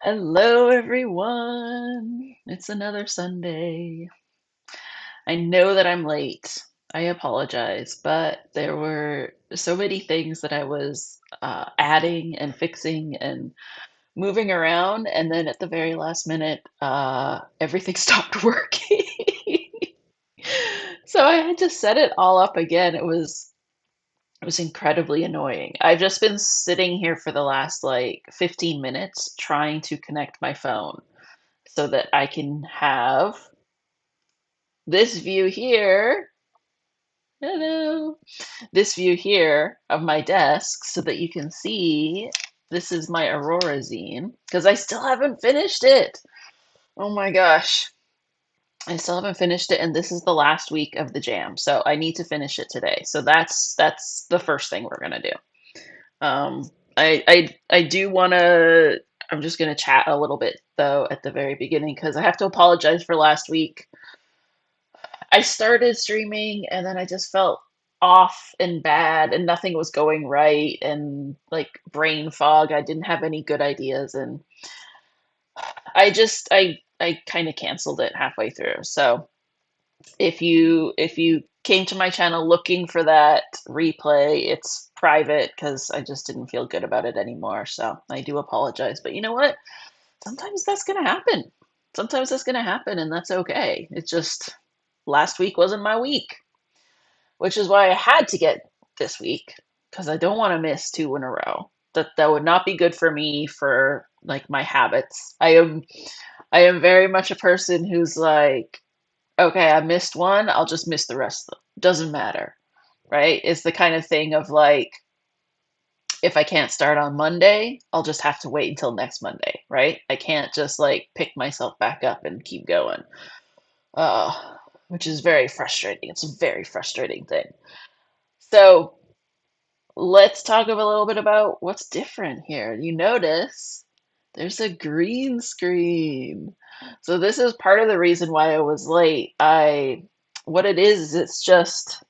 Hello, everyone. It's another Sunday. I know that I'm late. I apologize, but there were so many things that I was adding and fixing and moving around, and then at the very last minute, everything stopped working. So I had to set it all up again. It was incredibly annoying. I've just been sitting here for the last like 15 minutes trying to connect my phone so that I can have this view here. Hello. This view here of my desk so that you can see this is my Aurora zine because I still haven't finished it. Oh my gosh. I still haven't finished it, and this is the last week of the jam, so I need to finish it today. So that's the first thing we're gonna do. I do want to. I'm just gonna chat a little bit though at the very beginning because I have to apologize for last week. I started streaming and then I just felt off and bad and nothing was going right and like brain fog. I didn't have any good ideas and I kind of canceled it halfway through. So if you came to my channel looking for that replay, it's private because I just didn't feel good about it anymore. So I do apologize. But you know what? Sometimes that's gonna happen. Sometimes that's gonna happen and that's okay. It's just last week wasn't my week, which is why I had to get this week because I don't want to miss two in a row. That would not be good for me for like my habits. I am very much a person who's like, okay, I missed one, I'll just miss the rest of them. Doesn't matter, right? It's the kind of thing of like if I can't start on Monday, I'll just have to wait until next Monday, right? I can't just like pick myself back up and keep going. Uh, which is very frustrating. It's a very frustrating thing. So let's talk a little bit about what's different here. You notice there's a green screen. So this is part of the reason why I was late. What it is, it's just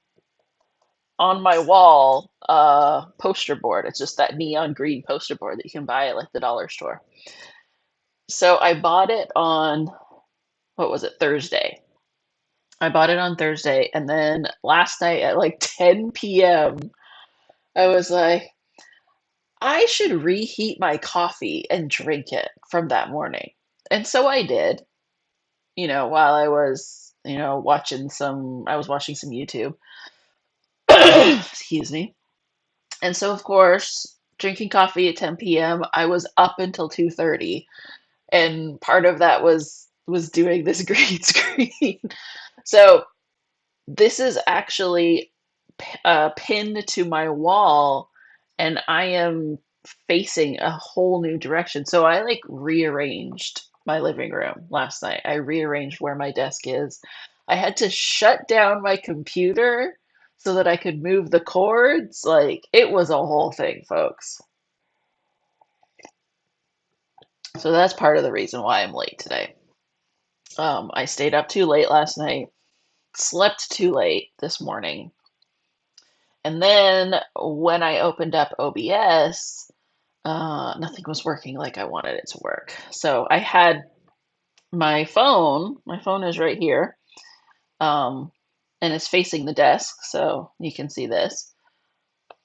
on my wall poster board. It's just that neon green poster board that you can buy at like the dollar store. So I bought it on, what was it, Thursday. I bought it on Thursday, and then last night at like 10 p.m., I was like, I should reheat my coffee and drink it from that morning. And so I did, while I was, I was watching some YouTube. Excuse me. And so, of course, drinking coffee at 10 p.m., I was up until 2:30. And part of that was doing this green screen. So this is actually pinned to my wall, and I am facing a whole new direction. So I like rearranged my living room last night. I rearranged where my desk is. I had to shut down my computer so that I could move the cords. Like it was a whole thing, folks. So that's part of the reason why I'm late today. I stayed up too late last night, slept too late this morning, and then when I opened up OBS, nothing was working like I wanted it to work. So I had my phone is right here, um, and it's facing the desk, so you can see this.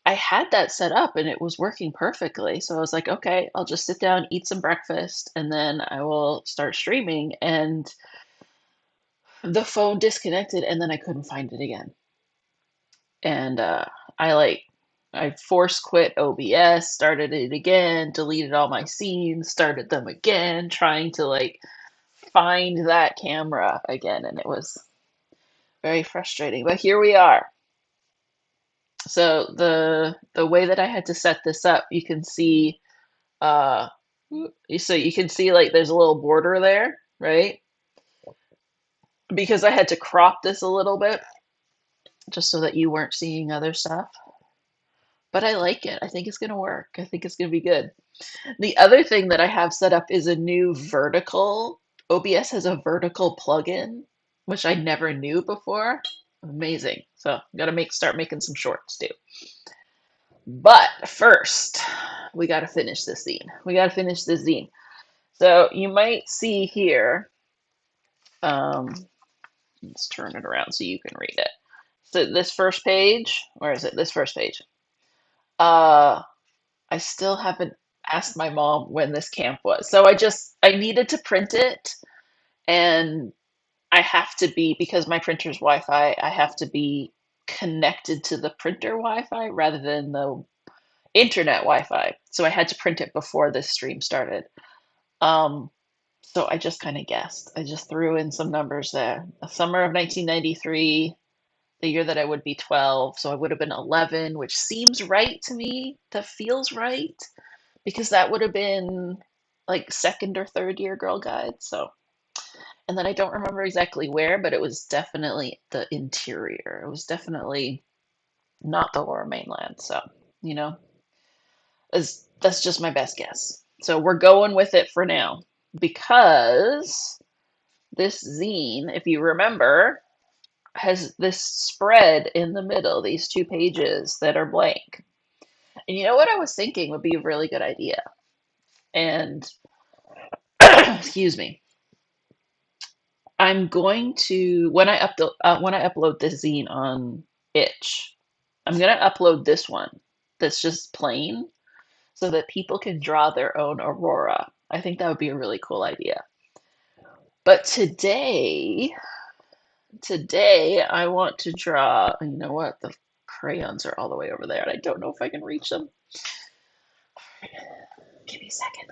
I had that set up and it was working perfectly. So I was like, okay, I'll just sit down, eat some breakfast, and then I will start streaming. And the phone disconnected, and then I couldn't find it again. And I like I force quit OBS, started it again, deleted all my scenes, started them again, trying to like find that camera again, and it was very frustrating. But here we are. So the way that I had to set this up, you can see uh so you can see like there's a little border there, right? Because I had to crop this a little bit just so that you weren't seeing other stuff. But I like it. I think it's going to work. I think it's going to be good. The other thing that I have set up is a new vertical. OBS has a vertical plugin, which I never knew before. Amazing. So got to start making some shorts too. But first, we got to finish this zine. We got to finish this zine. So you might see here, um, let's turn it around so you can read it. So this first page, where is it? This first page. Uh, I still haven't asked my mom when this camp was. So I needed to print it, and I have to be, because my printer's Wi-Fi, I have to be connected to the printer Wi-Fi rather than the internet Wi-Fi. So I had to print it before this stream started. Um, so I just kind of guessed. I just threw in some numbers there. The summer of 1993, the year that I would be 12, so I would have been 11, which seems right to me. That feels right because that would have been like second or third year Girl Guide. So, and then I don't remember exactly where, but it was definitely the interior. It was definitely not the lower mainland. So, you know, that's just my best guess. So we're going with it for now because this zine, if you remember, has this spread in the middle, these two pages that are blank. And you know what I was thinking would be a really good idea? And excuse me, I'm going to when I upload this zine on Itch, I'm gonna upload this one that's just plain so that people can draw their own aurora. I think that would be a really cool idea. But today I want to draw. You know what? The crayons are all the way over there, and I don't know if I can reach them. Give me a second.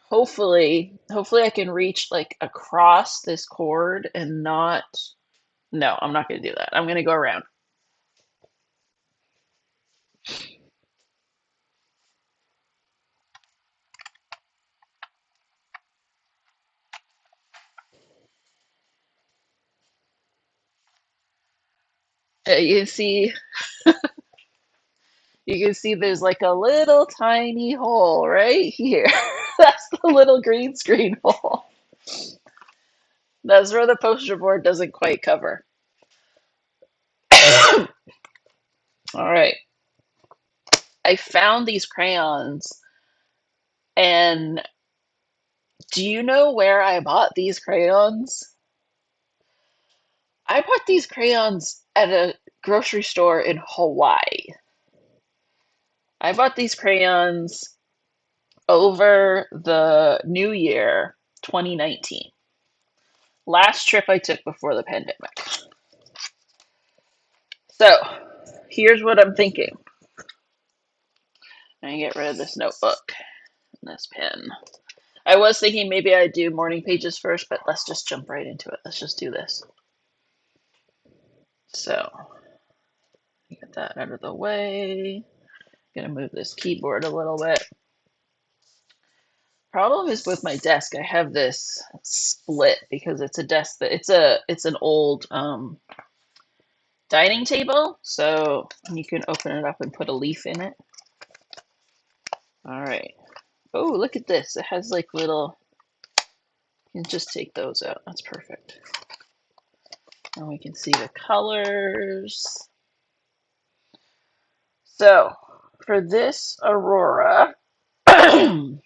Hopefully I can reach like across this cord and not. No, I'm not going to do that. I'm going to go around. You see, you can see there's like a little tiny hole right here. That's the little green screen hole. That's where the poster board doesn't quite cover. All right. I found these crayons, and do you know where I bought these crayons? I bought these crayons at a grocery store in Hawaii. I bought these crayons over the new year 2019. Last trip I took before the pandemic. So, here's what I'm thinking. I'm gonna get rid of this notebook and this pen. I was thinking maybe I'd do morning pages first, but let's just jump right into it. Let's just do this. So, get that out of the way. Gonna move this keyboard a little bit. Problem is with my desk, I have this split because it's a desk that it's an old dining table, so you can open it up and put a leaf in it. All right. Oh, look at this. It has like little, you can just take those out. That's perfect. And we can see the colors. So for this Aurora, I'm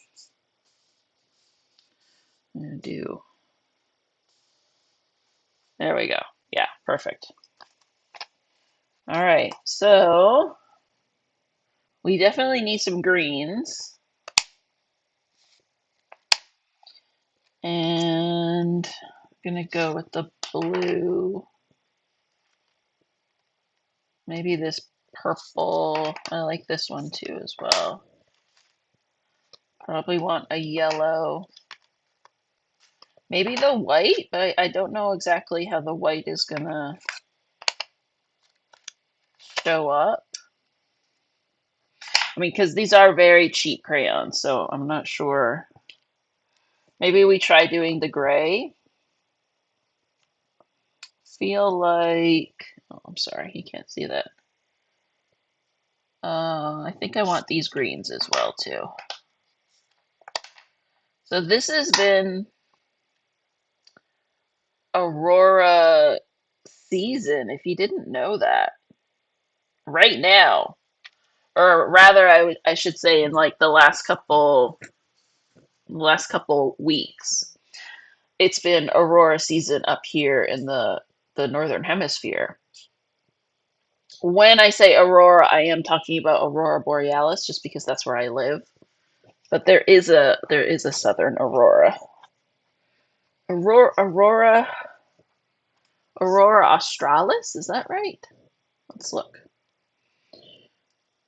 gonna do, there we go. Yeah, perfect. All right, so we definitely need some greens. And I'm gonna go with the blue. Maybe this purple. I like this one too as well. Probably want a yellow. Maybe the white, but I don't know exactly how the white is gonna show up. I mean, because these are very cheap crayons, so I'm not sure. Maybe we try doing the gray. Feel like, oh, I'm sorry, you can't see that. I think I want these greens as well too. So this has been Aurora season, if you didn't know that. Right now, or rather, I should say in like the last couple last couple weeks, it's been aurora season up here in the northern hemisphere. When I say aurora, I am talking about aurora borealis, just because that's where I live. But there is a southern aurora. Aurora australis, is that right? Let's look.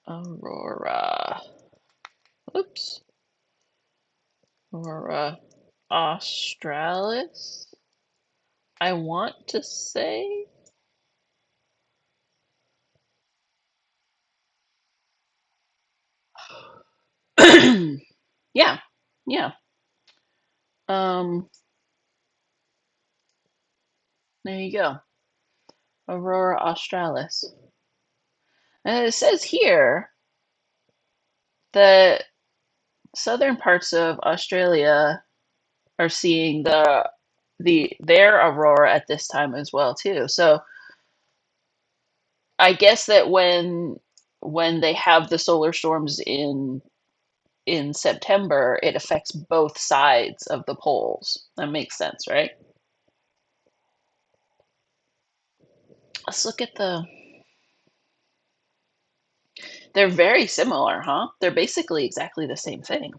Aurora. Oops. Aurora australis. I want to say. Yeah. Yeah. Um, there you go. Aurora australis. And it says here that southern parts of Australia are seeing their aurora at this time as well too. So I guess that when they have the solar storms in September, it affects both sides of the poles. That makes sense, right? Let's look at they're very similar, huh? They're basically exactly the same thing.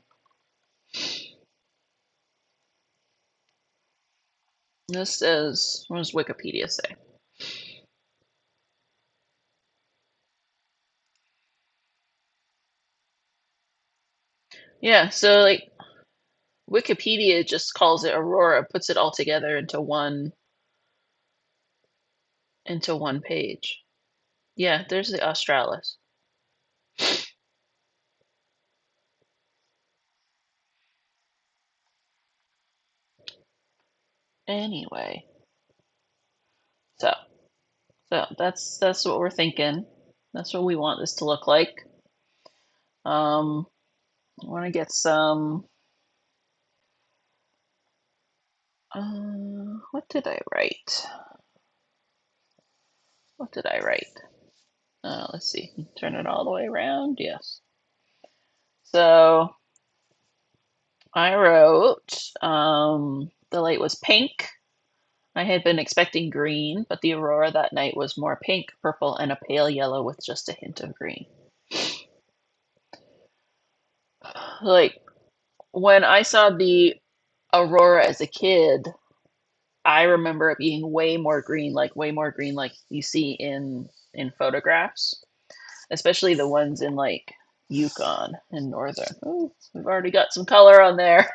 This is, what does Wikipedia say? Yeah, so like Wikipedia just calls it aurora, puts it all together into one page. Yeah, there's the australis. Anyway, so that's what we're thinking. That's what we want this to look like. Um, I want to get some. What did I write? What did I write? Let's see. Turn it all the way around. Yes. So I wrote. The light was pink. I had been expecting green, but the aurora that night was more pink, purple, and a pale yellow with just a hint of green. Like when I saw the aurora as a kid, I remember it being way more green, like you see in photographs, especially the ones in like Yukon and northern. Oh, we've already got some color on there.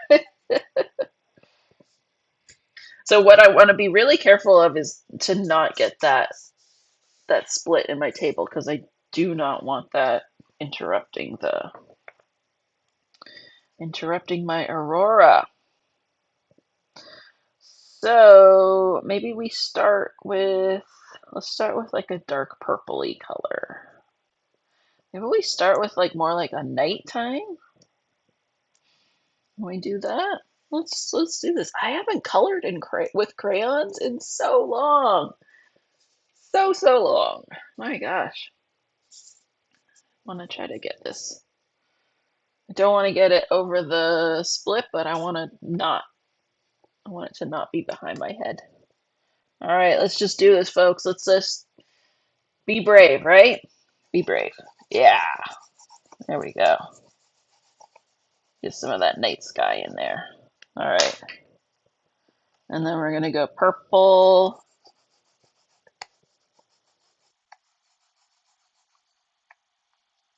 So what I want to be really careful of is to not get that split in my table because I do not want that interrupting the interrupting my aurora. So maybe we start with let's start with like a dark purpley color. Maybe we start with like more like a nighttime. Can we do that? Let's do this. I haven't colored with crayons in so long. So long. My gosh. I want to try to get this. I don't want to get it over the split, but I want it to not be behind my head. All right, let's just do this, folks. Let's just be brave, right? Be brave. Yeah. There we go. Get some of that night sky in there. All right. And then we're going to go purple.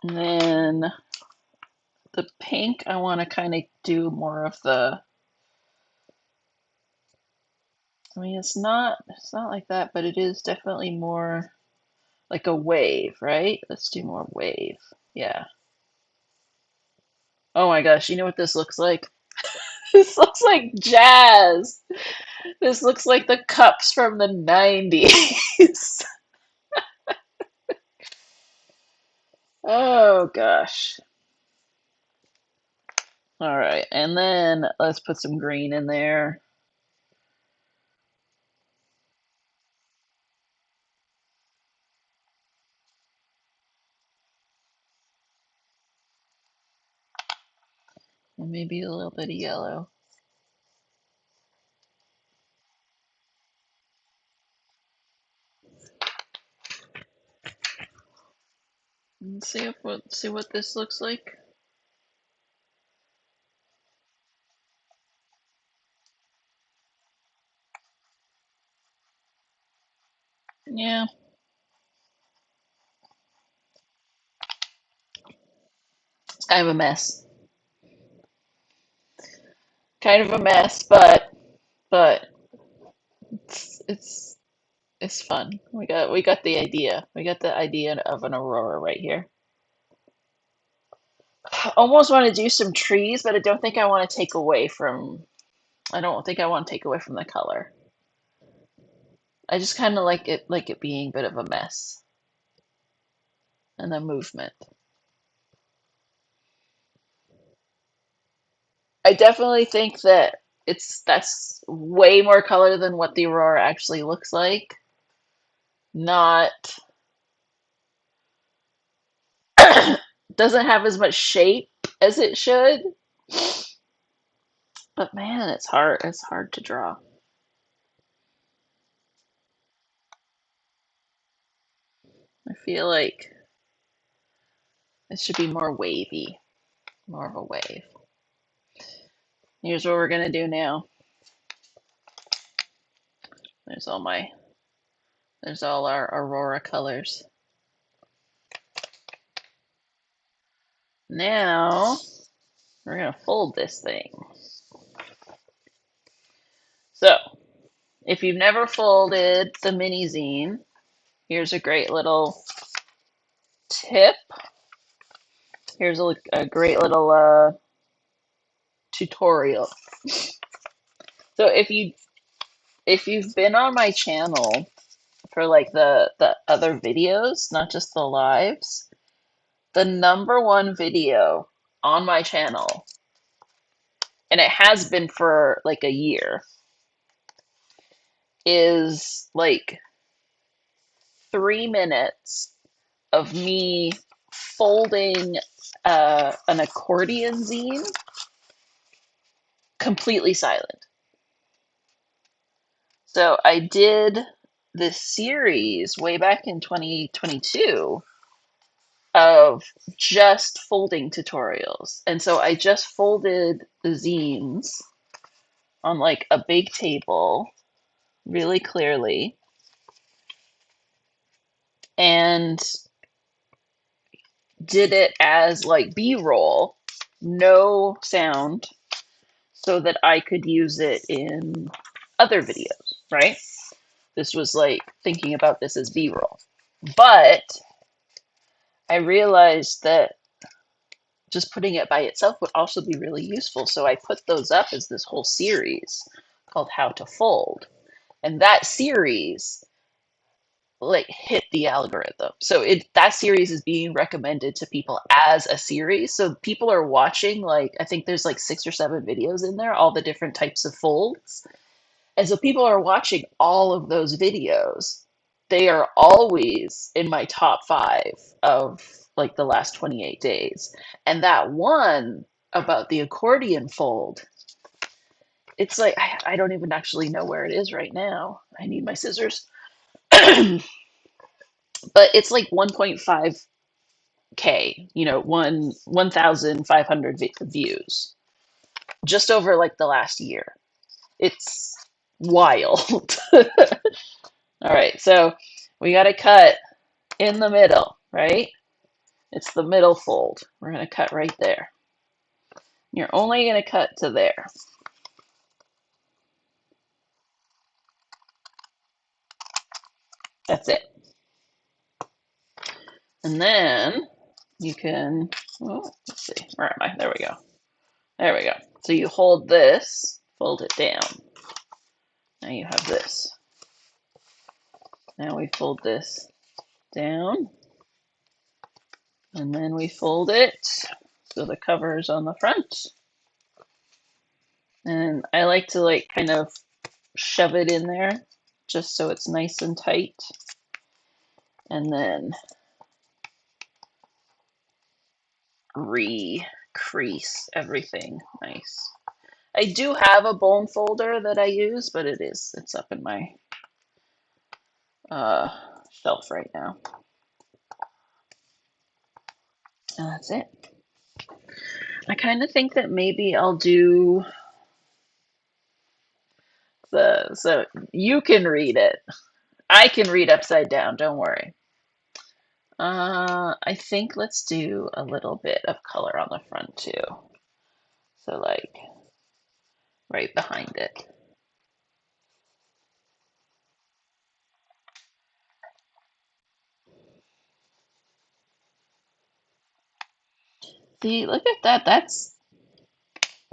And then the pink, I want to kind of do more of I mean, it's not like that, but it is definitely more like a wave, right? Let's do more wave. Yeah. Oh my gosh, you know what this looks like? This looks like jazz. This looks like the cups from the 90s. Oh gosh. All right, and then let's put some green in there. and maybe a little bit of yellow. And see what this looks like. Yeah, it's kind of a mess. Kind of a mess, but it's it's fun. We got the idea. We got the idea of an aurora right here. I almost want to do some trees, but I don't think I want to take away from. I don't think I want to take away from the color. I just kind of like it being a bit of a mess and the movement. I definitely think that that's way more color than what the aurora actually looks like. Not doesn't have as much shape as it should. But man, it's hard. It's hard to draw. I feel like it should be more wavy, more of a wave. Here's what we're gonna do now. There's all my, there's all our aurora colors. Now we're gonna fold this thing. So if you've never folded the mini zine, here's a great little tip. Here's a great little tutorial. So if you've been on my channel for like the other videos, not just the lives, the number one video on my channel, and it has been for like a year, is like 3 minutes of me folding an accordion zine completely silent. So I did this series way back in 2022 of just folding tutorials. And so I just folded the zines on like a big table really clearly and did it as like B-roll, no sound, so that I could use it in other videos, right? This was like thinking about this as B-roll. But I realized that just putting it by itself would also be really useful. So I put those up as this whole series called How to Fold. And that series like hit the algorithm. So that series is being recommended to people as a series. So people are watching, like I think there's like 6 or 7 videos in there, all the different types of folds. And so people are watching all of those videos. They are always in my top 5 of like the last 28 days. And that one about the accordion fold, it's like I don't even actually know where it is right now. I need my scissors. But it's like 1.5K, 1,500 views just over like the last year. It's wild. All right, so we got to cut in the middle, right? It's the middle fold. We're going to cut right there. You're only going to cut to there. That's it. And then you can, oh, let's see, where am I? There we go. There we go. So you hold this, fold it down. Now you have this. Now we fold this down, and then we fold it so the cover is on the front. And I like to like kind of shove it in there just so it's nice and tight. And then re crease everything nice. I do have a bone folder that I use, but it's up in my uh, shelf right now. And that's it. I kind of think that maybe I'll do so you can read it. I can read upside down, don't worry. I think let's do a little bit of color on the front too. So like right behind it. See, look at that.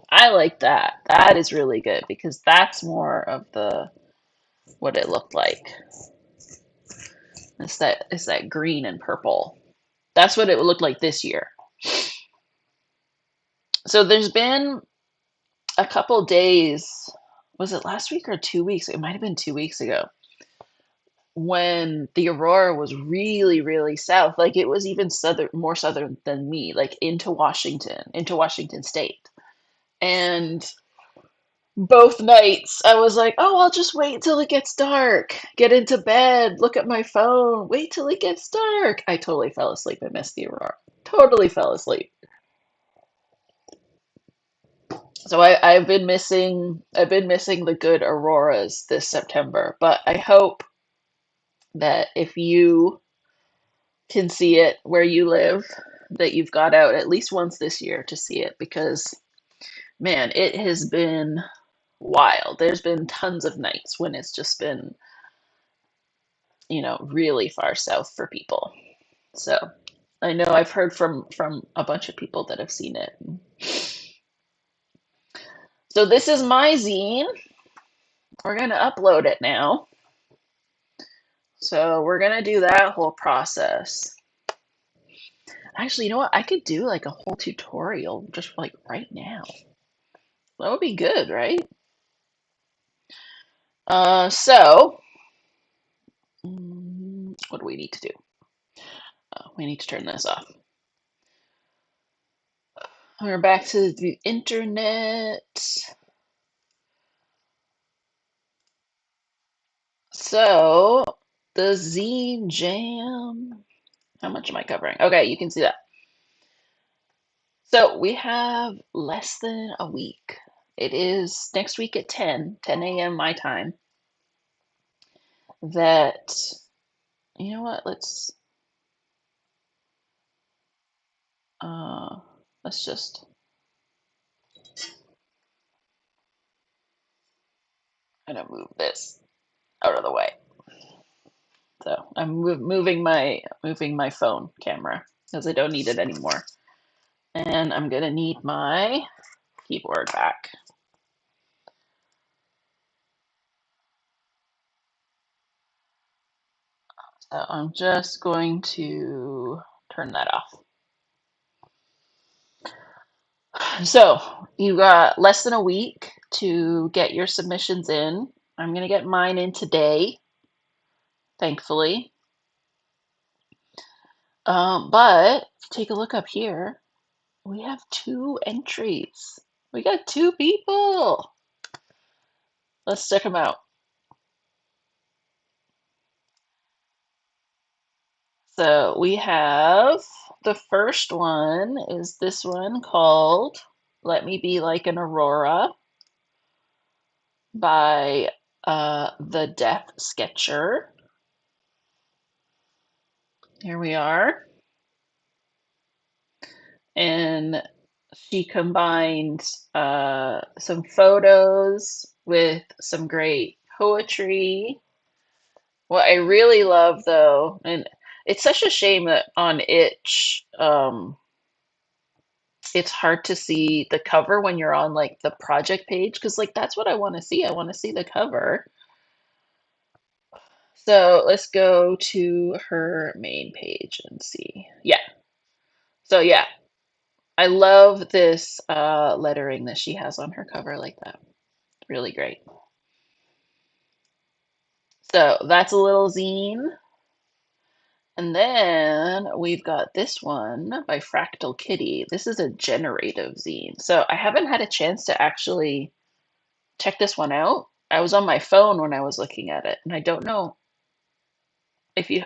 I like that. That is really good because that's more of the what it looked like. It's that green and purple. That's what it would look like this year. So there's been a couple days, was it last week or 2 weeks? It might have been 2 weeks ago when the aurora was really, really south. Like it was even southern, more southern than me, like into Washington State. And both nights I was like, oh, I'll just wait till it gets dark, get into bed, look at my phone, wait till it gets dark. I totally fell asleep and missed the aurora. Totally fell asleep. So I've been missing the good auroras this September, but I hope that if you can see it where you live, that you've got out at least once this year to see it because man, it has been wild. There's been tons of nights when it's just been, really far south for people. So I know I've heard from a bunch of people that have seen it. So this is my zine. We're gonna upload it now. So we're gonna do that whole process. Actually, you know what? I could do like a whole tutorial just like right now. That would be good, right? So what do we need to do? We need to turn this off. We're back to the internet. So the Zine Jam. How much am I covering? Okay, you can see that. So we have less than a week. It is next week at 10 a.m. my time. That, you know what? Uh, let's just, I'm gonna move this out of the way. So I'm moving my phone camera because I don't need it anymore. And I'm gonna need my keyboard back. So I'm just going to turn that off. So you got less than a week to get your submissions in. I'm gonna get mine in today, thankfully. But take a look up here. We have 2 entries. We got 2 people. Let's check them out. So we have the first one is this one called Let Me Be Like an Aurora by the Death Sketcher. Here we are. And she combined some photos with some great poetry. What I really love, though, and it's such a shame that on Itch, it's hard to see the cover when you're on like the project page because like that's what I want to see. I want to see the cover. So let's go to her main page and see. Yeah. So yeah, I love this lettering that she has on her cover like that. Really great. So that's a little zine. And then we've got this one by Fractal Kitty. This is a generative zine. So I haven't had a chance to actually check this one out. I was on my phone when I was looking at it, and I don't know if you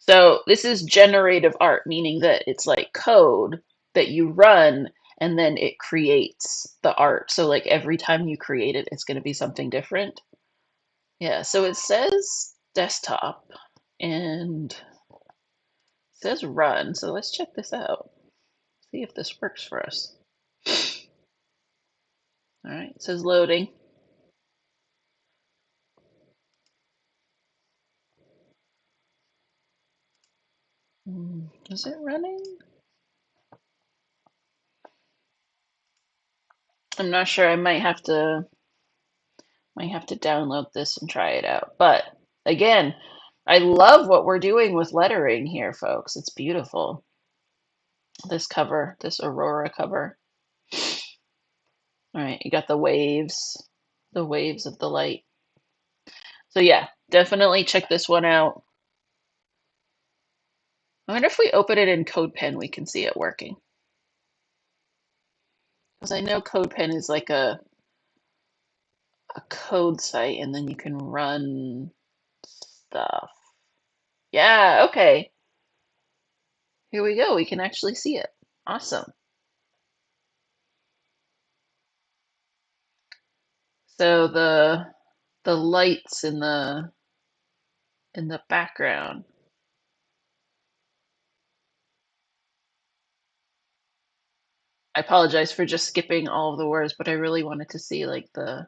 so this is generative art, meaning that it's like code that you run and then it creates the art. So like every time you create it, it's going to be something different. Yeah, so it says desktop and it says run. So let's check this out. See if this works for us. All right, it says loading. Is it running? I'm not sure. I might have to download this and try it out. But again, I love what we're doing with lettering here, folks. It's beautiful. This cover, this Aurora cover. All right, you got the waves of the light. So yeah, definitely check this one out. I wonder if we open it in CodePen, we can see it working. Because I know CodePen is like a code site, and then you can run stuff. Yeah, okay. Here we go. We can actually see it. Awesome. So the lights in the background. I apologize for just skipping all of the words, but I really wanted to see like the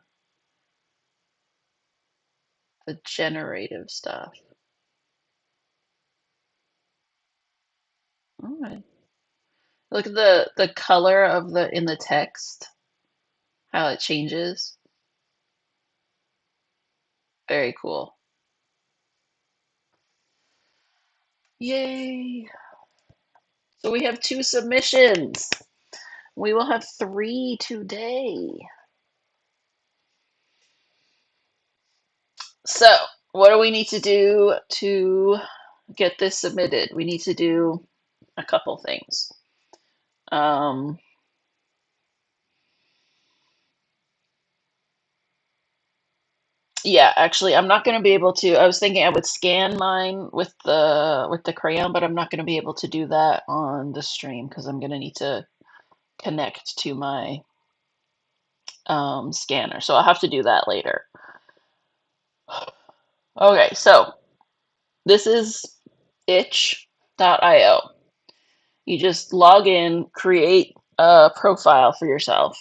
generative stuff. All right. Look at the color of the in the text, how it changes. Very cool. Yay. So we have 2 submissions. We will have 3 today. So, what do we need to do to get this submitted? We need to do a couple things. Um, yeah, actually, I'm not going to be able to. I was thinking I would scan mine with the crayon, but I'm not going to be able to do that on the stream because I'm going to need to connect to my scanner. So I'll have to do that later. Okay, so this is itch.io. You just log in, create a profile for yourself,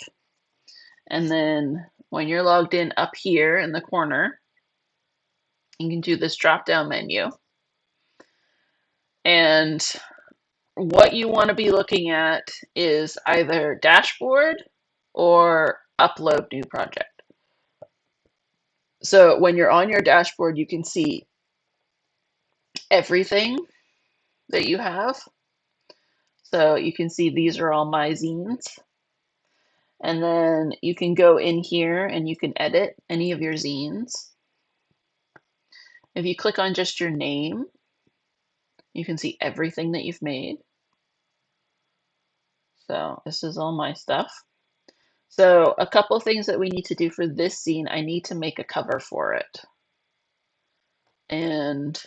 and then when you're logged in up here in the corner, you can do this drop down menu. And what you want to be looking at is either dashboard or upload new project. So when you're on your dashboard, you can see everything that you have. So you can see these are all my zines. And then you can go in here and you can edit any of your zines. If you click on just your name, you can see everything that you've made. So this is all my stuff. So a couple things that we need to do for this zine, I need to make a cover for it. And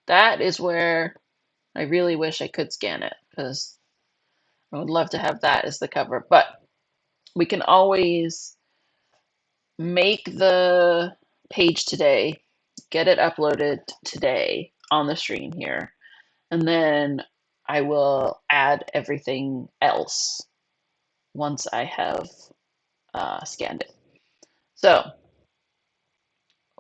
that is where I really wish I could scan it because I would love to have that as the cover. But we can always make the page today, get it uploaded today on the stream here, and then I will add everything else once I have scanned it. So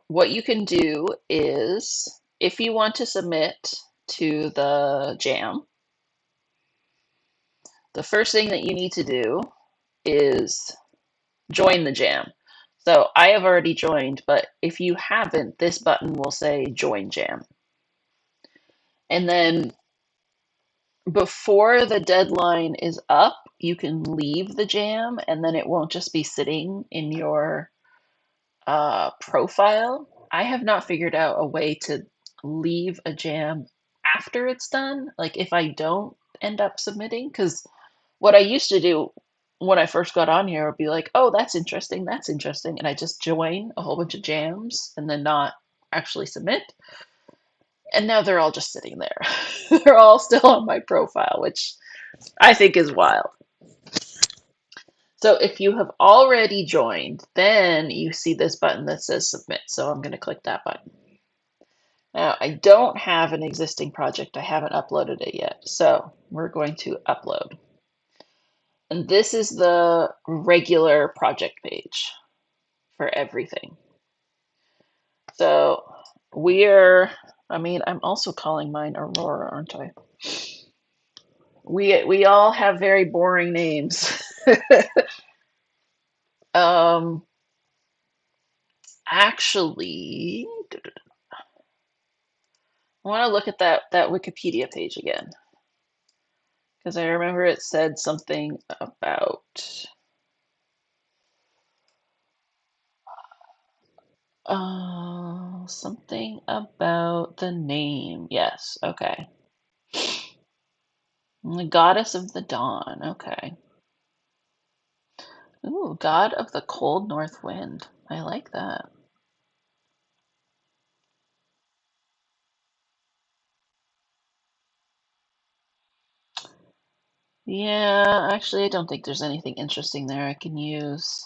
what you can do is if you want to submit to the jam, the first thing that you need to do is join the jam. So I have already joined, but if you haven't, this button will say join jam. And then before the deadline is up, you can leave the jam and then it won't just be sitting in your profile. I have not figured out a way to leave a jam after it's done. Like if I don't end up submitting, because what I used to do when I first got on here would be like, oh, that's interesting. And I just join a whole bunch of jams and then not actually submit. And now they're all just sitting there. They're all still on my profile, which I think is wild. So if you have already joined, then you see this button that says submit. So I'm going to click that button. Now, I don't have an existing project. I haven't uploaded it yet. So we're going to upload. And this is the regular project page for everything. So I'm also calling mine Aurora, aren't I? We all have very boring names. Um, actually, I want to look at that Wikipedia page again because I remember it said something about something about the name. Yes, okay. The goddess of the dawn. Okay. Ooh, god of the cold north wind. I like that. Yeah, actually, I don't think there's anything interesting there I can use.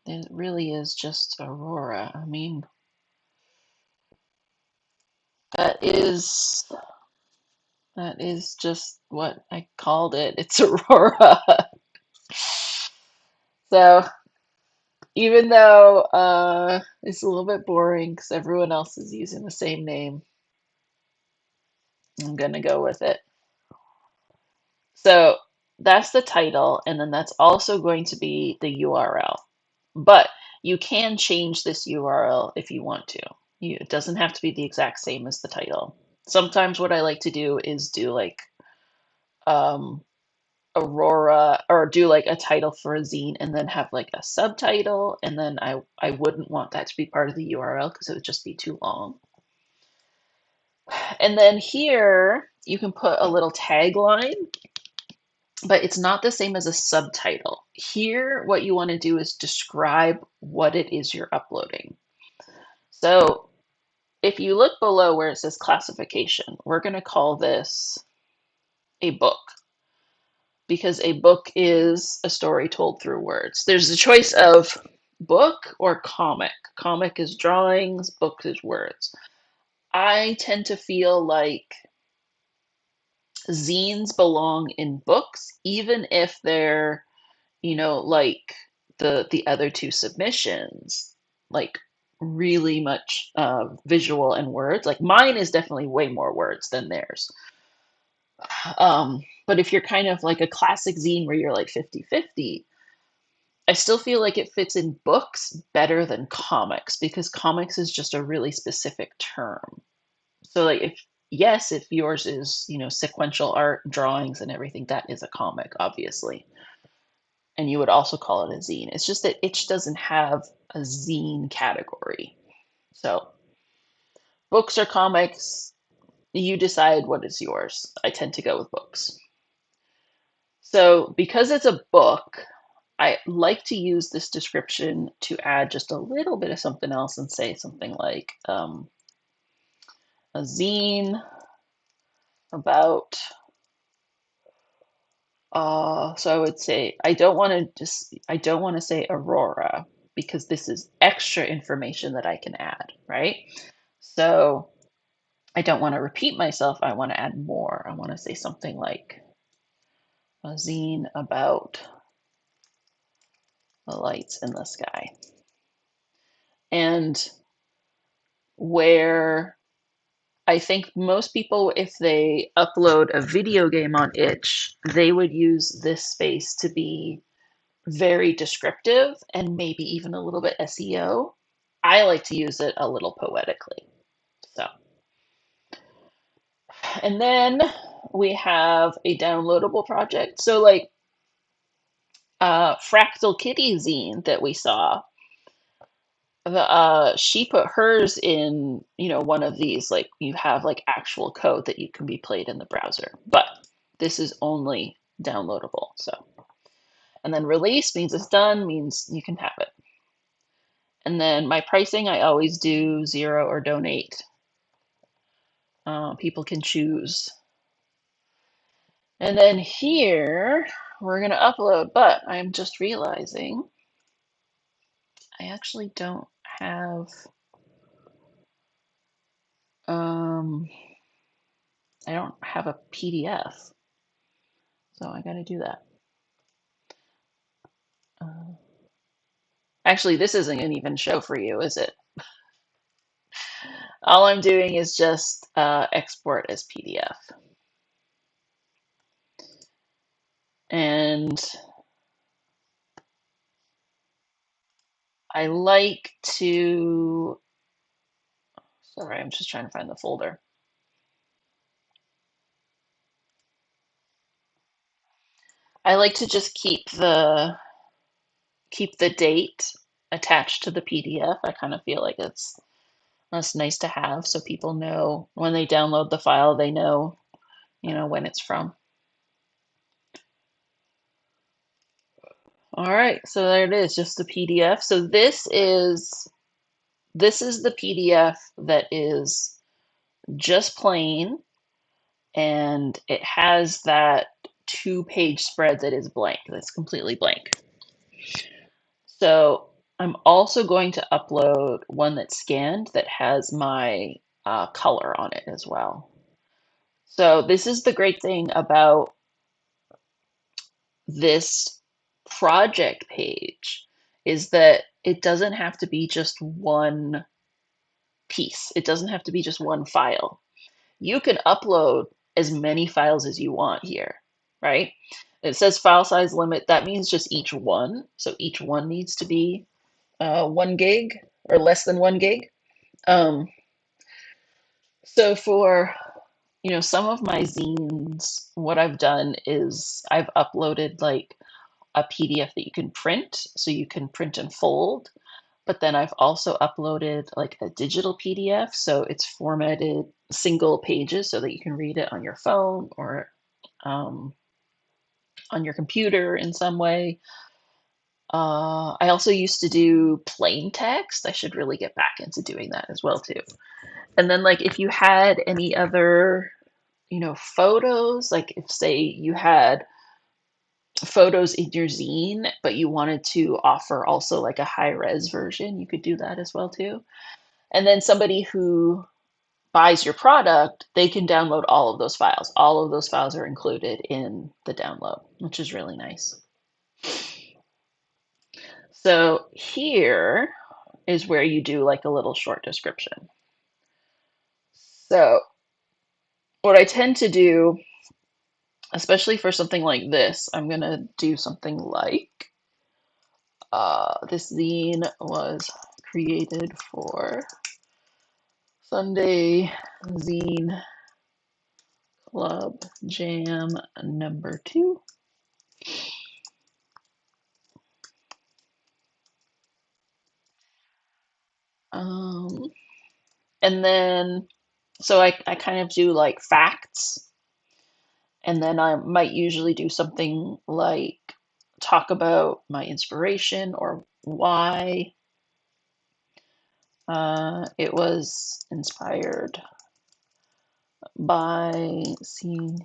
It really is just Aurora. I mean, that is that is just what I called it. It's Aurora. So even though it's a little bit boring because everyone else is using the same name, I'm gonna go with it. So that's the title, and then that's also going to be the URL. But you can change this URL if you want to. It doesn't have to be the exact same as the title. Sometimes what I like to do is do like um, Aurora or do like a title for a zine and then have like a subtitle. And then I wouldn't want that to be part of the URL because it would just be too long. And then here you can put a little tagline, but it's not the same as a subtitle. Here, what you want to do is describe what it is you're uploading. So if you look below where it says classification, we're going to call this a book because a book is a story told through words. There's a choice of book or comic. Comic is drawings, book is words. I tend to feel like zines belong in books, even if they're, like the other two submissions, like really much visual and words. Like mine is definitely way more words than theirs. But if you're kind of like a classic zine where you're like 50-50, I still feel like it fits in books better than comics because comics is just a really specific term. So like if yours is, sequential art, drawings and everything, that is a comic, obviously. And you would also call it a zine. It's just that it doesn't have a zine category. So books or comics, you decide what is yours. I tend to go with books. So because it's a book, I like to use this description to add just a little bit of something else and say something like a zine about. So I would say I don't want to say Aurora because this is extra information that I can add, right? So I don't want to repeat myself. I want to add more. I want to say something like a zine about the lights in the sky. And where I think most people, if they upload a video game on itch, they would use this space to be very descriptive and maybe even a little bit SEO. I like to use it a little poetically. So, and then we have a downloadable project. So, like Fractal Kitty Zine that we saw, she put hers in, one of these, like you have like actual code that you can be played in the browser, but this is only downloadable. So, and then release means it's done, means you can have it. And then my pricing, I always do 0 or donate. People can choose. And then here we're going to upload, but I'm just realizing I actually don't have, um, I don't have a PDF. So I got to do that. Uh, Actually, this isn't an even show for you, is it? All I'm doing is just export as PDF. And I like to, sorry, I'm just trying to find the folder. I like to just keep the date attached to the PDF. I kind of feel like that's nice to have so people know when they download the file, they know, when it's from. All right, so there it is, just the PDF. So this is the PDF that is just plain, and it has that 2-page spread that is blank, that's completely blank. So I'm also going to upload one that's scanned that has my color on it as well. So this is the great thing about this project page, is that it doesn't have to be just one piece. It doesn't have to be just one file. You can upload as many files as you want here, right? It says file size limit. That means just each one. So each one needs to be 1 gig or less than 1 gig. Um, so for some of my zines, what I've done is I've uploaded like a PDF that you can print, so you can print and fold. But then I've also uploaded like a digital PDF, so it's formatted single pages so that you can read it on your phone or um, on your computer in some way. I also used to do plain text. I should really get back into doing that as well too. And then like if you had any other, photos, like if say you had photos in your zine, but you wanted to offer also like a high res version, you could do that as well too. And then somebody who buys your product, they can download all of those files. All of those files are included in the download, which is really nice. So here is where you do like a little short description. So what I tend to do, especially for something like this, I'm going to do something like this zine was created for Sunday Zine Club Jam number 2. Um, and then, so I kind of do like facts, and then I might usually do something like talk about my inspiration or why it was inspired by seeing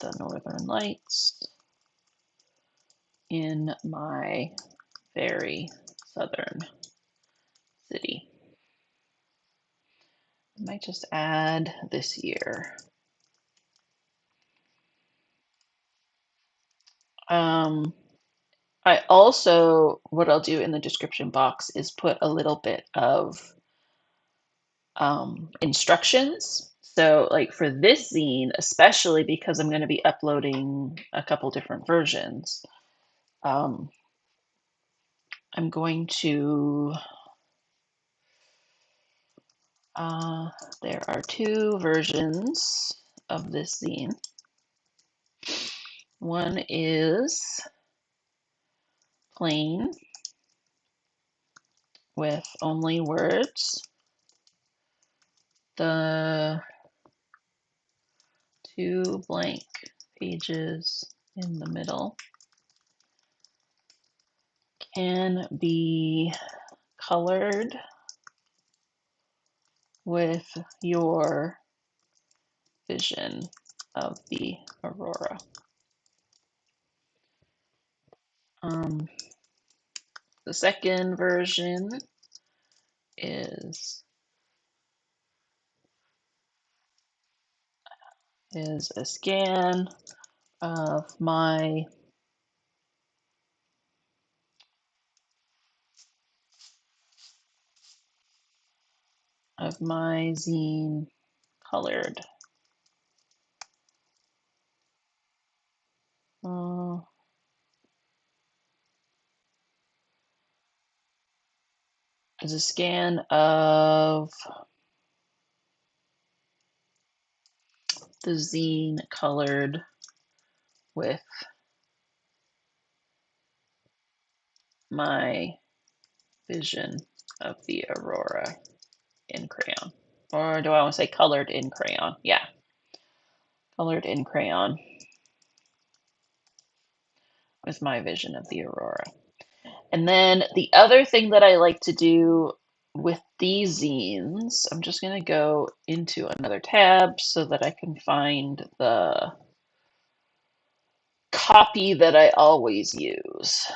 the Northern Lights in my very southern city. I might just add this year. I also, what I'll do in the description box is put a little bit of instructions. So, like for this zine, especially because I'm going to be uploading a couple different versions, um, I'm going to, there are 2 versions of this zine. One is plain, with only words. The 2 blank pages in the middle can be colored with your vision of the aurora. Um, the second version is a scan of my zine colored. Is a scan of the zine colored with my vision of the aurora in crayon. Or do I want to say colored in crayon? Yeah, colored in crayon with my vision of the aurora. And then the other thing that I like to do with these zines, I'm just going to go into another tab so that I can find the copy that I always use.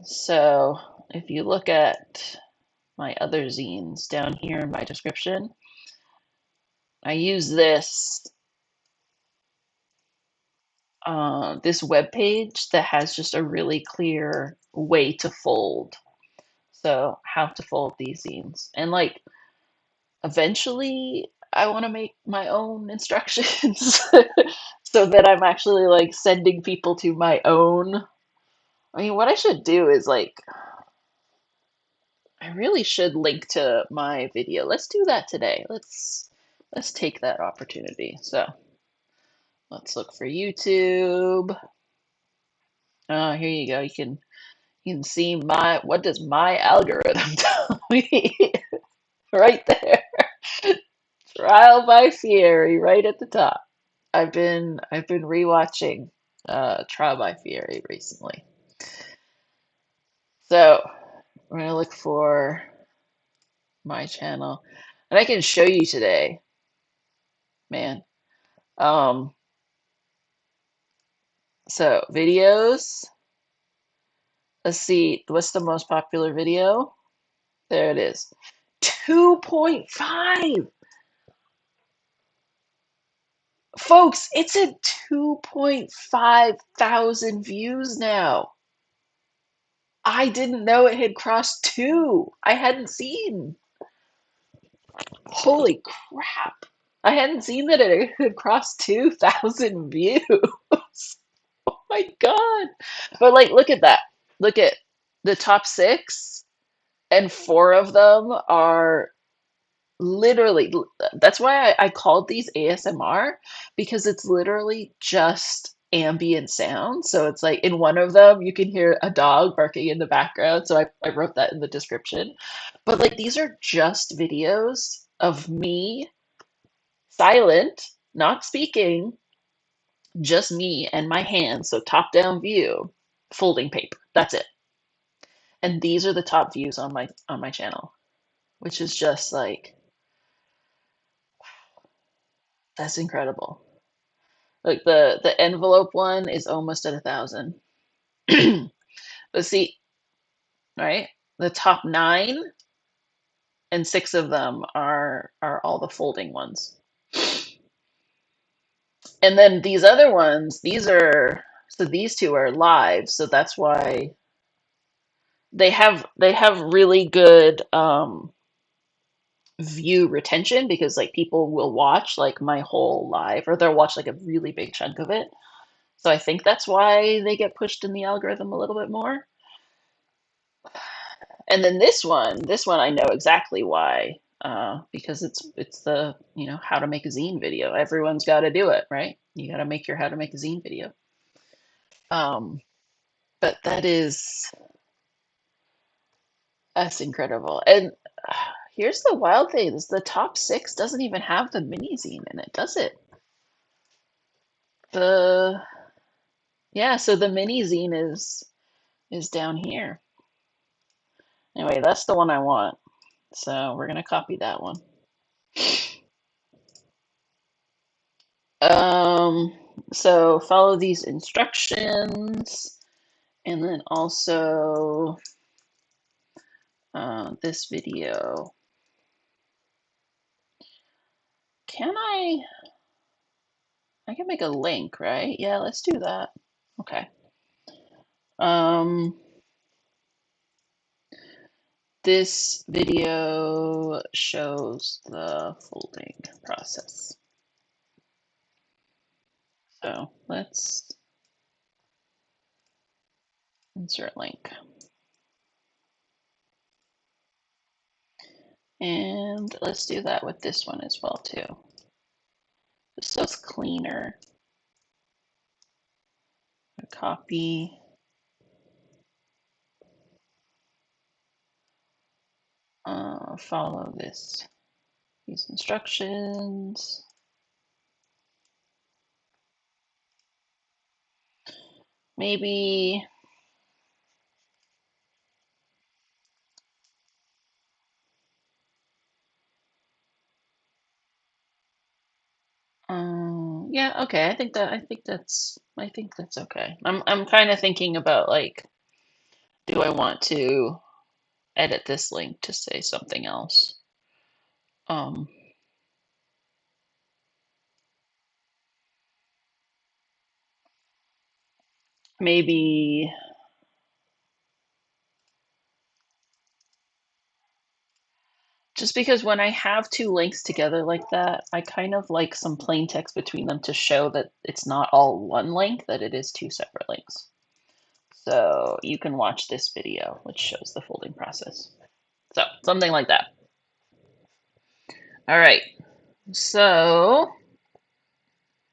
So if you look at my other zines down here in my description, I use this this web page that has just a really clear way to fold. So how to fold these zines. And like eventually I want to make my own instructions so that I'm actually like sending people to my own. I mean, what I should do is like I really should link to my video. Let's do that today. Let's take that opportunity. So let's look for YouTube. Here you go. You can see my what does my algorithm tell me right there. Trial by Fury right at the top. I've been rewatching Trial by Fury recently. So we're gonna look for my channel, and I can show you today, man. Um, so videos. Let's see, what's the most popular video? There it is. 2.5. Folks, it's at 2.5 thousand views now. I didn't know it had crossed 2. I hadn't seen. Holy crap. I hadn't seen that it had crossed 2,000 views. Oh my God. But like, look at that. Look at the top 6, and 4 of them are literally, that's why I called these ASMR, because it's literally just ambient sound. So it's like in one of them, you can hear a dog barking in the background. So I wrote that in the description. But like these are just videos of me silent, not speaking, just me and my hands. So top down view, folding paper. That's it. And these are the top views on my channel, which is just like that's incredible. Like the envelope one is almost at 1,000. But see, right? The top 9 and 6 of them are all the folding ones. And then these other ones, these 2 are live, so that's why they have really good view retention, because like people will watch like my whole live, or they'll watch like a really big chunk of it. So I think that's why they get pushed in the algorithm a little bit more. And then this one I know exactly why, because it's the how to make a zine video. Everyone's got to do it, right? You got to make your how to make a zine video. Um, but that is That's incredible. And here's the wild thing is the top six doesn't even have the mini zine in it, does it? The Yeah, so the mini zine is down here. Anyway, that's the one I want. So we're gonna copy that one. Um, so follow these instructions, and then also this video. Can I can make a link, right? Yeah, let's do that. Okay. Um, this video shows the folding process. So let's insert link. And let's do that with this one as well too. Just so it's cleaner. Copy. Follow these instructions. Maybe yeah, okay. I think that's okay. I'm kind of thinking about like, do I want to edit this link to say something else? Um, maybe just because when I have two links together like that, I kind of like some plain text between them to show that it's not all one link, that it is two separate links. So you can watch this video, which shows the folding process. So something like that. All right. So,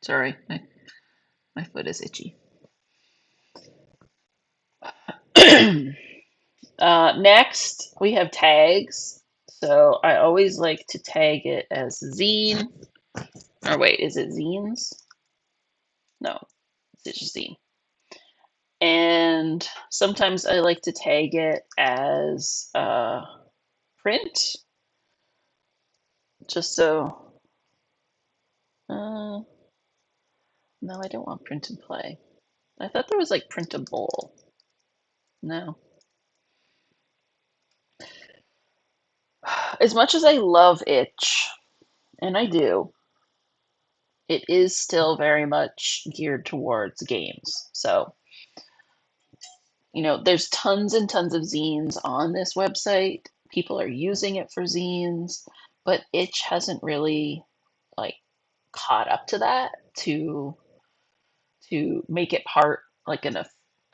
sorry, my foot is itchy. Next, we have tags. So I always like to tag it as zine. Or wait, is it zines? No, it's just zine. And sometimes I like to tag it as print, just so. No, I don't want print and play. I thought there was like printable. No. As much as I love itch, and I do, it is still very much geared towards games. So, there's tons and tons of zines on this website. People are using it for zines, but itch hasn't really like caught up to that to make it part like an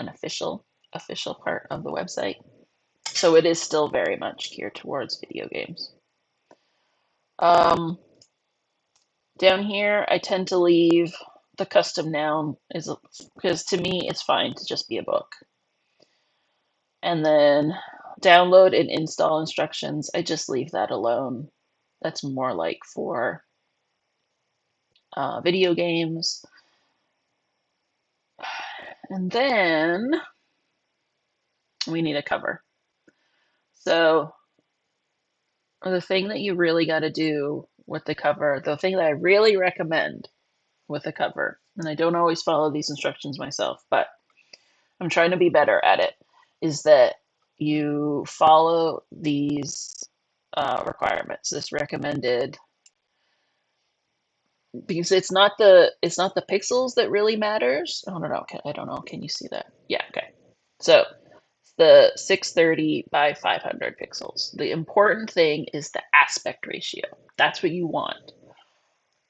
official part of the website. So it is still very much geared towards video games. Um, Down here, I tend to leave the custom noun is because to me it's fine to just be a book. And then download and install instructions, I just leave that alone. That's more like for video games. And then we need a cover. So the thing that you really got to do with the cover, the thing that I really recommend with the cover, and I don't always follow these instructions myself, but I'm trying to be better at it, is that you follow these requirements, this recommended, because it's not the pixels that really matters. Oh no, I don't know. Can you see that? Yeah, okay. So the 630 by 500 pixels. The important thing is the aspect ratio. That's what you want.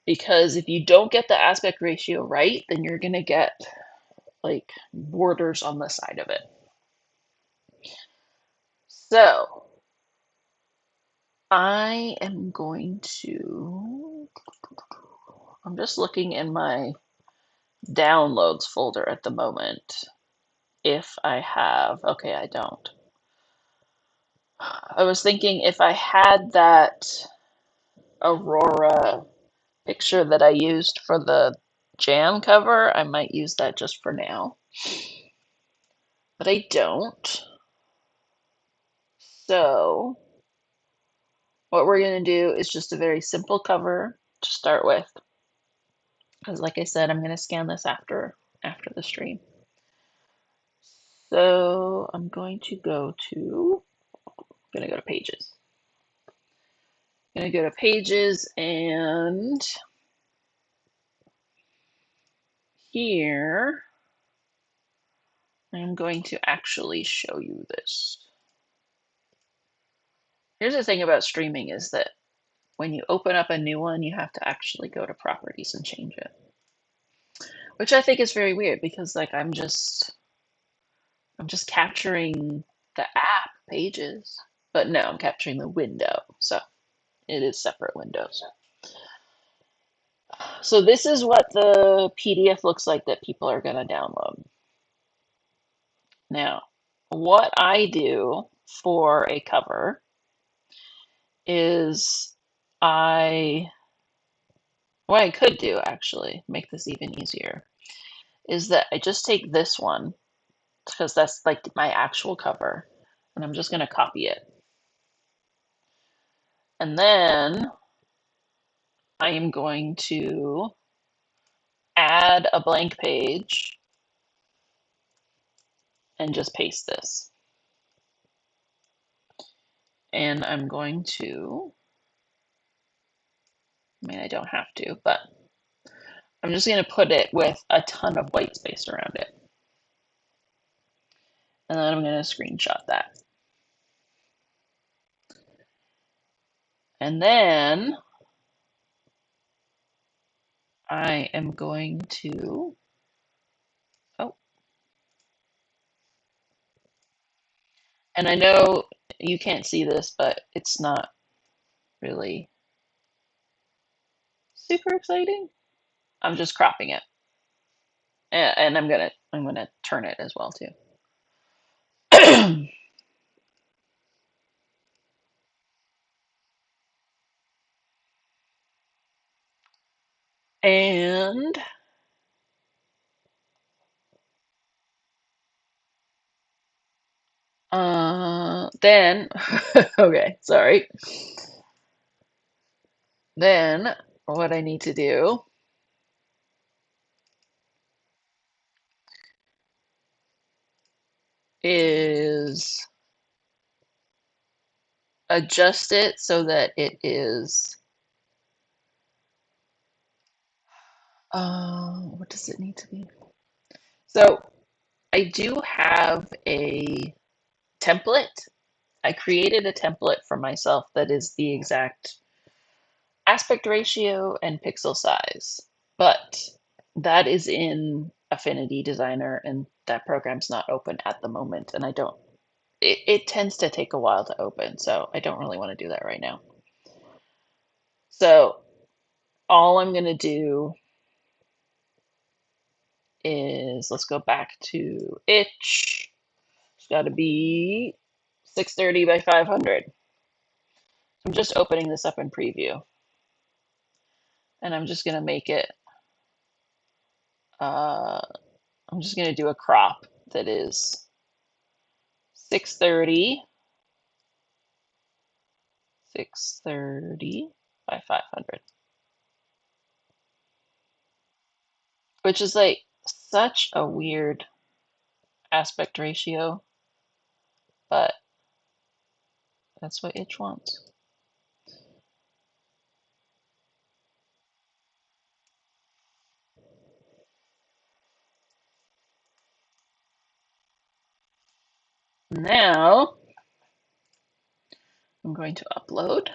Because if you don't get the aspect ratio right, then you're going to get like borders on the side of it. So I am going to, I'm just looking in my downloads folder at the moment if I have, okay, I don't. I was thinking if I had that Aurora picture that I used for the jam cover, I might use that just for now. But I don't. So what we're going to do is just a very simple cover to start with. Because like I said, I'm going to scan this after the stream. So I'm going to go to pages. I'm going to go to pages, and here I'm going to actually show you this. Here's the thing about streaming is that when you open up a new one, you have to actually go to properties and change it. Which I think is very weird because like I'm just capturing the app pages. But no, I'm capturing the window. So it is separate windows. So this is what the PDF looks like that people are going to download. Now, what I do for a cover is what I could do actually, make this even easier, is that I just take this one because that's like my actual cover, and I'm just going to copy it. And then I am going to add a blank page and just paste this. And I'm going to, I mean, I don't have to, but I'm just going to put it with a ton of white space around it. And then I'm going to screenshot that. And then I am going to, and I know you can't see this, but it's not really super exciting. I'm just cropping it. And I'm gonna turn it as well too. And then okay, sorry. Then what I need to do is adjust it so that it is what does it need to be? So I do have a template. I created a template for myself that is the exact aspect ratio and pixel size, but that is in Affinity Designer, and that program's not open at the moment, and it tends to take a while to open, so I don't really want to do that right now. So all I'm going to do is, let's go back to itch. It's got to be 630 by 500. I'm just opening this up in preview, and I'm just going to make it, I'm just going to do a crop that is 630 by 500, which is like such a weird aspect ratio, but that's what itch wants. Now I'm going to upload,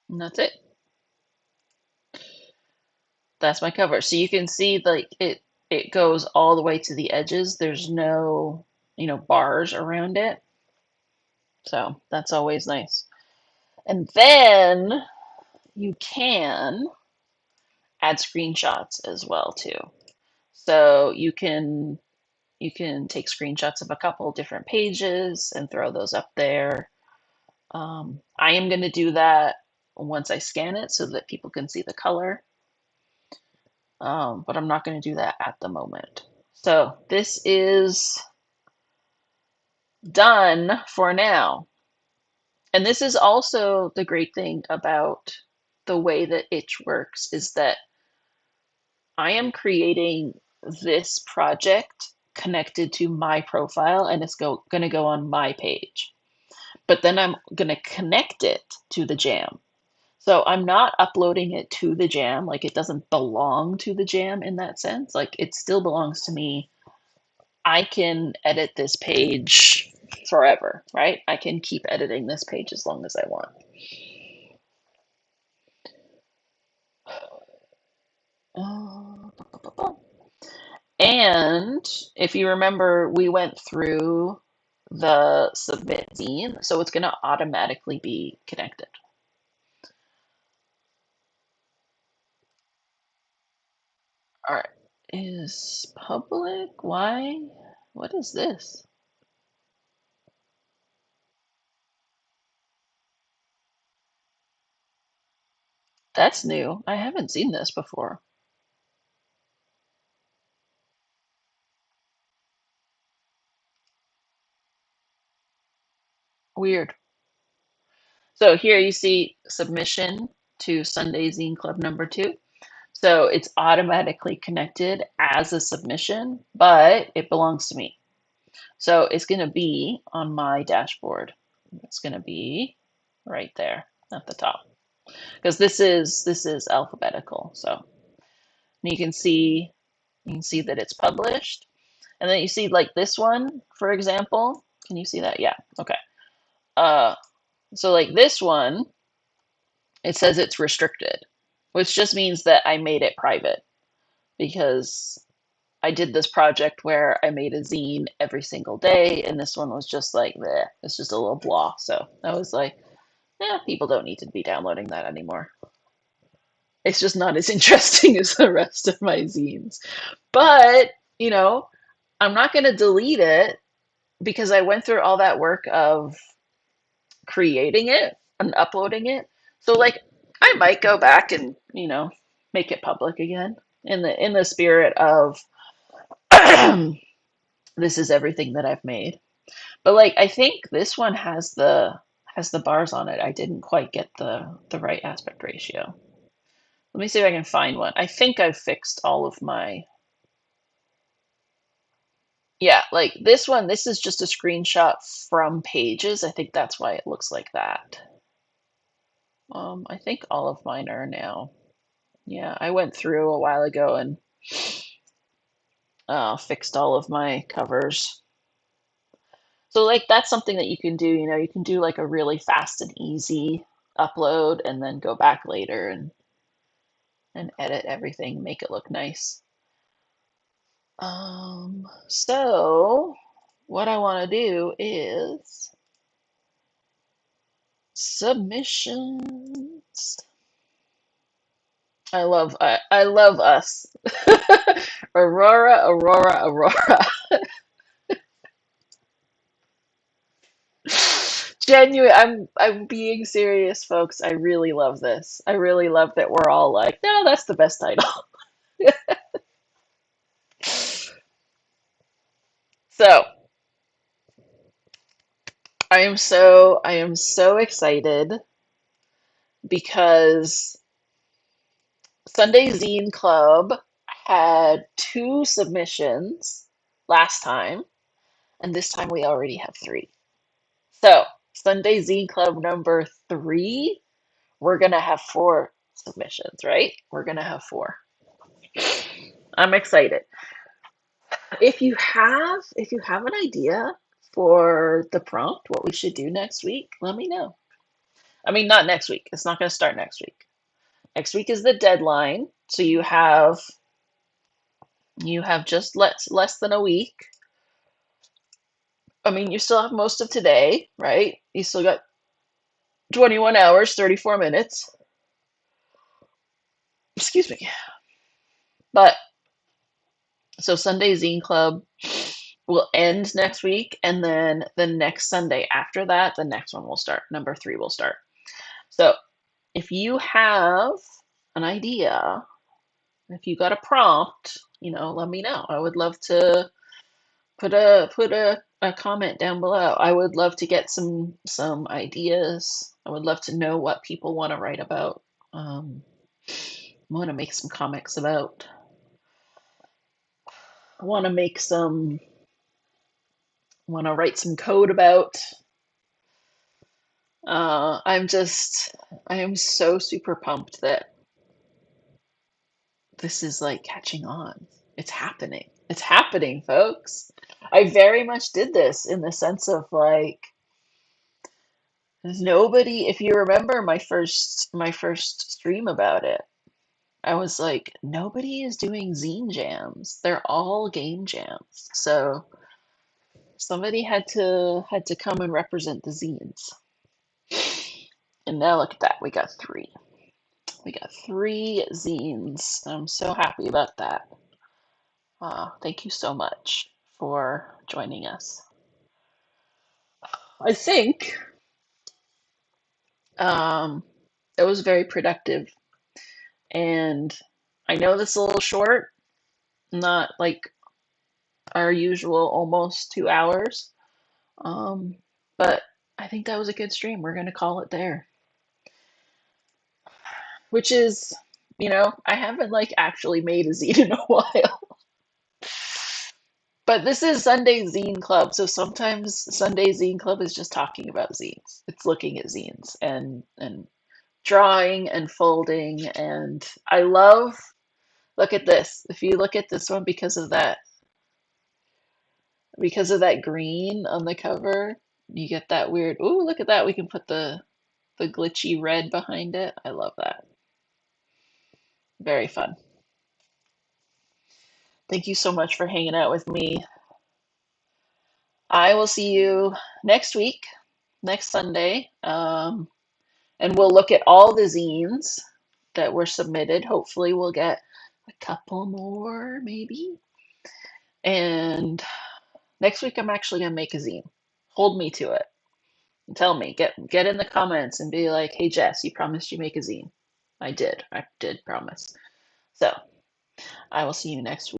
and that's it. That's my cover. So you can see like it goes all the way to the edges. There's no, bars around it. So that's always nice. And then you can add screenshots as well too. So you can, You can take screenshots of a couple different pages and throw those up there. I am going to do that once I scan it so that people can see the color, but I'm not going to do that at the moment. So this is done for now. And this is also the great thing about the way that Itch works is that I am creating this project connected to my profile and it's going to go on my page. But then I'm going to connect it to the jam. So I'm not uploading it to the jam. Like it doesn't belong to the jam in that sense. Like it still belongs to me. I can edit this page forever, right? I can keep editing this page as long as I want. And if you remember, we went through the submit zine, so it's going to automatically be connected. All right. Is public? Why? What is this? That's new. I haven't seen this before. Weird. So here you see submission to Sunday Zine Club number 2. So it's automatically connected as a submission, but it belongs to me. So it's going to be on my dashboard. It's going to be right there at the top because this is alphabetical. So you can see that it's published, and then you see like this one, for example. Can you see that? Yeah. Okay. Uh, so like this one, it says it's restricted, which just means that I made it private because I did this project where I made a zine every single day, and this one was just like there. It's just a little blah. So I was like, yeah, people don't need to be downloading that anymore. It's just not as interesting as the rest of my zines. But, you know, I'm not going to delete it because I went through all that work of creating it and uploading it. So like I might go back and, make it public again in the spirit of this is everything that I've made. But like I think this one has the bars on it. I didn't quite get the right aspect ratio. Let me see if I can find one. I think I've fixed all of my. Yeah, like this one, this is just a screenshot from Pages. I think that's why it looks like that. I think all of mine are now. Yeah, I went through a while ago and fixed all of my covers. So like that's something that you can do, you can do like a really fast and easy upload and then go back later and edit everything, make it look nice. So what I want to do is submissions. I love us. Aurora. Genuine. I'm being serious, folks. I really love this. I really love that we're all like, no, that's the best title. So I am so excited because Sunday Zine Club had 2 submissions last time, and this time we already have 3. So Sunday Zine Club number 3, we're gonna have 4 submissions, right? We're gonna have 4. I'm excited. If you have an idea for the prompt, what we should do next week, let me know. I mean, not next week. It's not going to start next week. Next week is the deadline, so you have just less than a week. I mean, you still have most of today, right? You still got 21 hours, 34 minutes. Excuse me. But so Sunday Zine Club, will end next week, and then the next Sunday after that, the next one will start. Number three will start. So if you have an idea, if you got a prompt, let me know. I would love to put a comment down below. I would love to get some ideas. I would love to know what people want to write about. Want to make some comics about. I want to make some. Want to write some code about. I am so super pumped that this is like catching on. It's happening. It's happening, folks. I very much did this in the sense of like, there's nobody, if you remember my first stream about it, I was like, nobody is doing zine jams. They're all game jams. So somebody had to come and represent the zines. And now look at that. We got three. We got three zines. I'm so happy about that. Thank you so much for joining us. I think um, it was very productive. And I know this is a little short, not like our usual almost 2 hours. Um, but I think that was a good stream. We're going to call it there, which is, I haven't like actually made a zine in a while. But this is Sunday Zine Club, so sometimes Sunday Zine Club is just talking about zines. It's looking at zines and drawing and folding, and I love. Look at this. If you look at this one because of that green on the cover, you get that weird. Ooh, look at that. We can put the glitchy red behind it. I love that. Very fun. Thank you so much for hanging out with me. I will see you next week, next Sunday. And we'll look at all the zines that were submitted. Hopefully, we'll get a couple more, maybe. And next week, I'm actually going to make a zine. Hold me to it. Tell me, get in the comments and be like, "Hey Jess, you promised you make a zine." I did promise. So I will see you next week.